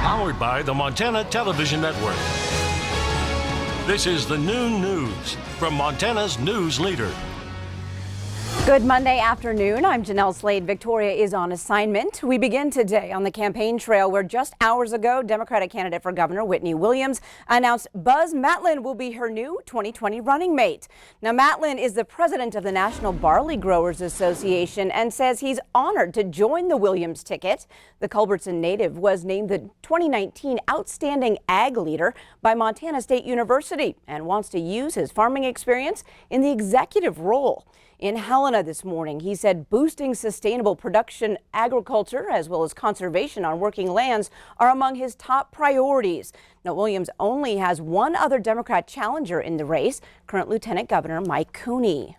Powered by the Montana Television Network. This is the Noon News from Montana's news leader. Good Monday afternoon. I'm Jeanelle Slade. Victoria is on assignment. We begin today on the campaign trail where just hours ago, Democratic candidate for governor Whitney Williams announced Buzz Matlin will be her new 2020 running mate. Now, Matlin is the president of the National Barley Growers Association and says he's honored to join the Williams ticket. The Culbertson native was named the 2019 Outstanding Ag Leader by Montana State University and wants to use his farming experience in the executive role. In Helena this morning, he said boosting sustainable production agriculture as well as conservation on working lands are among his top priorities. Now, Williams only has one other Democrat challenger in the race, current Lieutenant Governor Mike Cooney.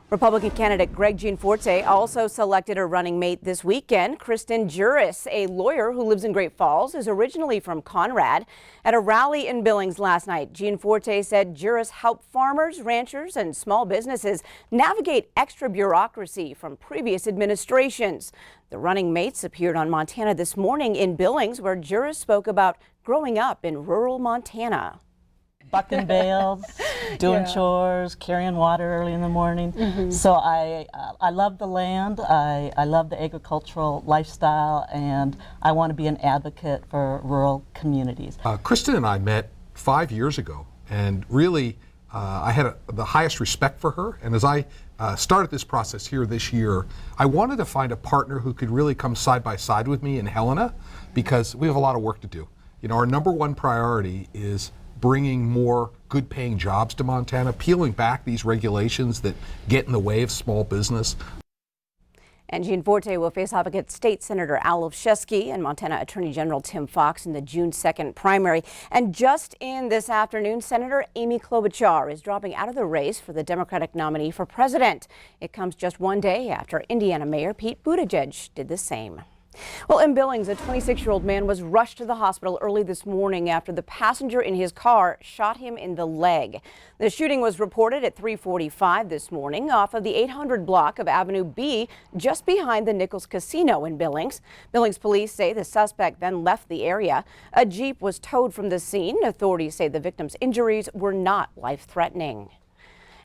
Republican candidate Jean Forte also selected a running mate this weekend. Kristen Juris, a lawyer who lives in Great Falls, is originally from Conrad. At a rally in Billings last night, Jean Forte said Juris helped farmers, ranchers, and small businesses navigate extra bureaucracy from previous administrations. The running mates appeared on Montana This Morning in Billings, where Juris spoke about growing up in rural Montana. Bucking bales, doing chores, carrying water early in the morning. So I love the land, I love the agricultural lifestyle, and I want to be an advocate for rural communities. Kristen and I met 5 years ago, and really I had the highest respect for her. And as I started this process here this year, I wanted to find a partner who could really come side by side with me in Helena, because we have a lot of work to do. You know, our number one priority is bringing more good-paying jobs to Montana, peeling back these regulations that get in the way of small business. And Jean Forte will face off against State Senator Al Olszewski and Montana Attorney General Tim Fox in the June 2nd primary. And just in this afternoon, Senator Amy Klobuchar is dropping out of the race for the Democratic nominee for president. It comes just one day after Indiana Mayor Pete Buttigieg did the same. Well, in Billings, a 26-year-old man was rushed to the hospital early this morning after the passenger in his car shot him in the leg. The shooting was reported at 3:45 this morning off of the 800 block of Avenue B, just behind the Nichols Casino in Billings. Billings police say the suspect then left the area. A Jeep was towed from the scene. Authorities say the victim's injuries were not life-threatening.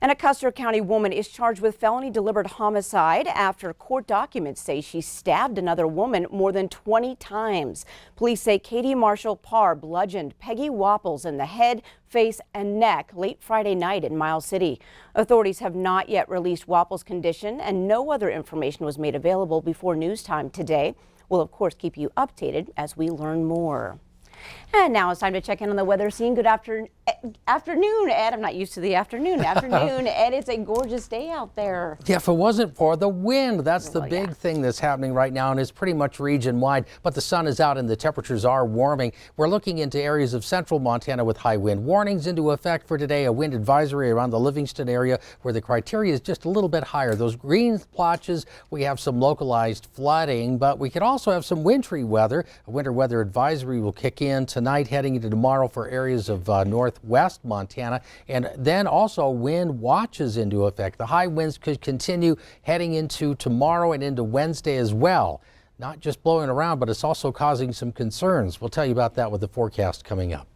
And a Custer County woman is charged with felony deliberate homicide after court documents say she stabbed another woman more than 20 times. Police say Katie Marshall Parr bludgeoned Peggy Wapples in the head, face, and neck late Friday night in Miles City. Authorities have not yet released Wapples' condition, and no other information was made available before news time today. We'll, of course, keep you updated as we learn more. And now it's time to check in on the weather scene. Good afternoon, Ed. I'm not used to the afternoon. Ed, it's a gorgeous day out there. Yeah, if it wasn't for the wind, that's the big thing that's happening right now, and it's pretty much region-wide. But the sun is out and the temperatures are warming. We're looking into areas of central Montana with high wind warnings into effect for today. A wind advisory around the Livingston area where the criteria is just a little bit higher. Those green splotches, we have some localized flooding, but we could also have some wintry weather. A winter weather advisory will kick in tonight, heading into tomorrow for areas of northwest Montana, and then also wind watches into effect. The high winds could continue heading into tomorrow and into Wednesday as well. Not just blowing around, but it's also causing some concerns. We'll tell you about that with the forecast coming up.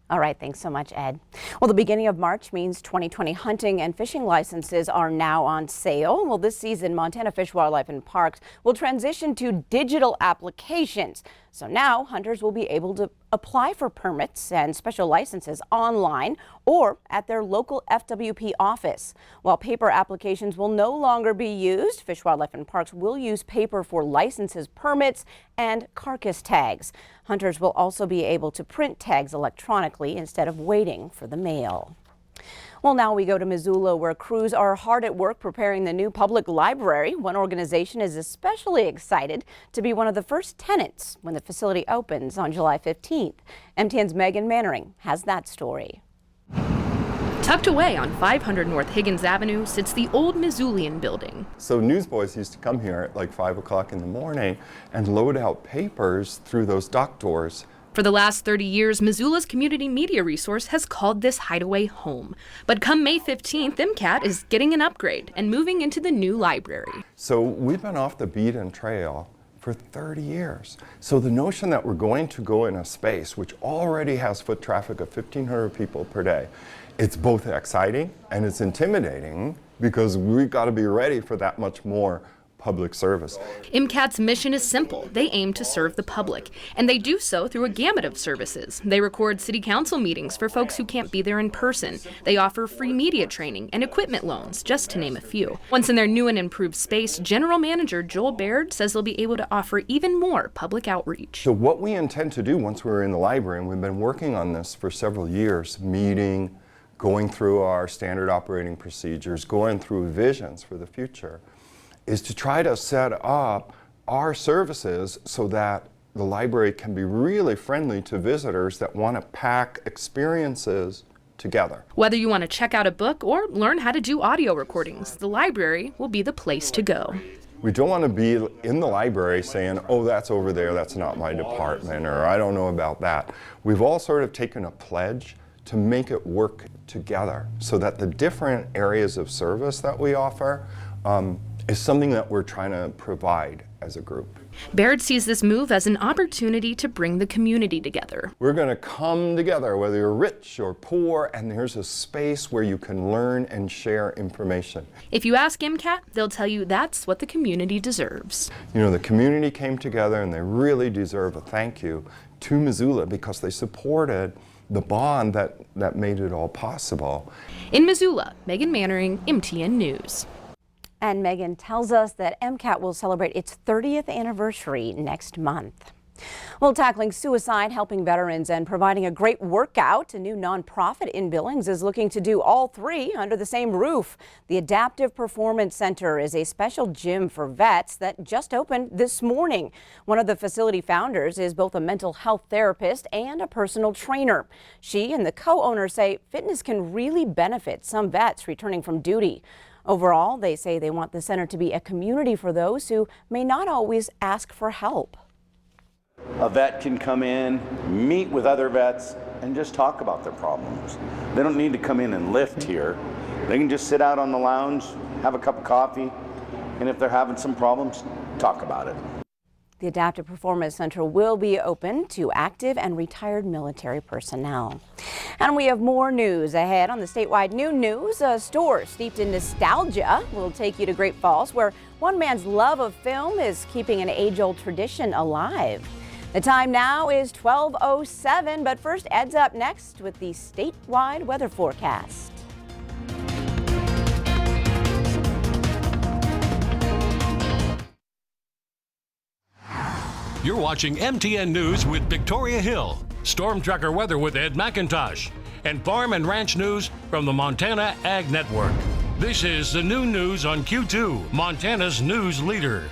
All right, thanks so much, Ed. Well, the beginning of March means 2020 hunting and fishing licenses are now on sale. Well, this season, Montana Fish, Wildlife and Parks will transition to digital applications. So now hunters will be able to apply for permits and special licenses online or at their local FWP office. While paper applications will no longer be used, Fish, Wildlife and Parks will use paper for licenses, permits, and carcass tags. Hunters will also be able to print tags electronically instead of waiting for the mail. Well, now we go to Missoula, where crews are hard at work preparing the new public library. One organization is especially excited to be one of the first tenants when the facility opens on July 15th. MTN's Megan Mannering has that story. Tucked away on 500 North Higgins Avenue sits the old Missoulian building. So newsboys used to come here at like 5 o'clock in the morning and load out papers through those dock doors. For the last 30 years, Missoula's community media resource has called this hideaway home. But come May 15th, MCAT is getting an upgrade and moving into the new library. So we've been off the beaten trail for 30 years. So the notion that we're going to go in a space which already has foot traffic of 1,500 people per day, it's both exciting and it's intimidating because we've got to be ready for that much more public service. MCAT's mission is simple. They aim to serve the public, and they do so through a gamut of services. They record city council meetings for folks who can't be there in person. They offer free media training and equipment loans, just to name a few. Once in their new and improved space, General Manager Joel Baird says they'll be able to offer even more public outreach. So what we intend to do once we're in the library, and we've been working on this for several years, meeting, going through our standard operating procedures, going through visions for the future, is to try to set up our services so that the library can be really friendly to visitors that want to pack experiences together. Whether you want to check out a book or learn how to do audio recordings, the library will be the place to go. We don't want to be in the library saying, oh, that's over there, that's not my department, or I don't know about that. We've all sort of taken a pledge to make it work together so that the different areas of service that we offer is something that we're trying to provide as a group. Baird sees this move as an opportunity to bring the community together. We're going to come together, whether you're rich or poor, and there's a space where you can learn and share information. If you ask MCAT, they'll tell you that's what the community deserves. You know, the community came together and they really deserve a thank you to Missoula because they supported the bond that made it all possible. In Missoula, Megan Mannering, MTN News. And Megan tells us that MCAT will celebrate its 30th anniversary next month. Well, tackling suicide, helping veterans, and providing a great workout, a new nonprofit in Billings is looking to do all three under the same roof. The Adaptive Performance Center is a special gym for vets that just opened this morning. One of the facility founders is both a mental health therapist and a personal trainer. She and the co-owner say fitness can really benefit some vets returning from duty. Overall, they say they want the center to be a community for those who may not always ask for help. A vet can come in, meet with other vets, and just talk about their problems. They don't need to come in and lift here. They can just sit out on the lounge, have a cup of coffee, and if they're having some problems, talk about it. The Adaptive Performance Center will be open to active and retired military personnel. And we have more news ahead on the statewide Noon News. A store steeped in nostalgia will take you to Great Falls, where one man's love of film is keeping an age-old tradition alive. The time now is 12:07, but first, Ed's up next with the statewide weather forecast. You're watching MTN News with Victoria Hill, Storm Tracker weather with Ed McIntosh, and Farm and Ranch News from the Montana Ag Network. This is the Noon News on Q2, Montana's news leader.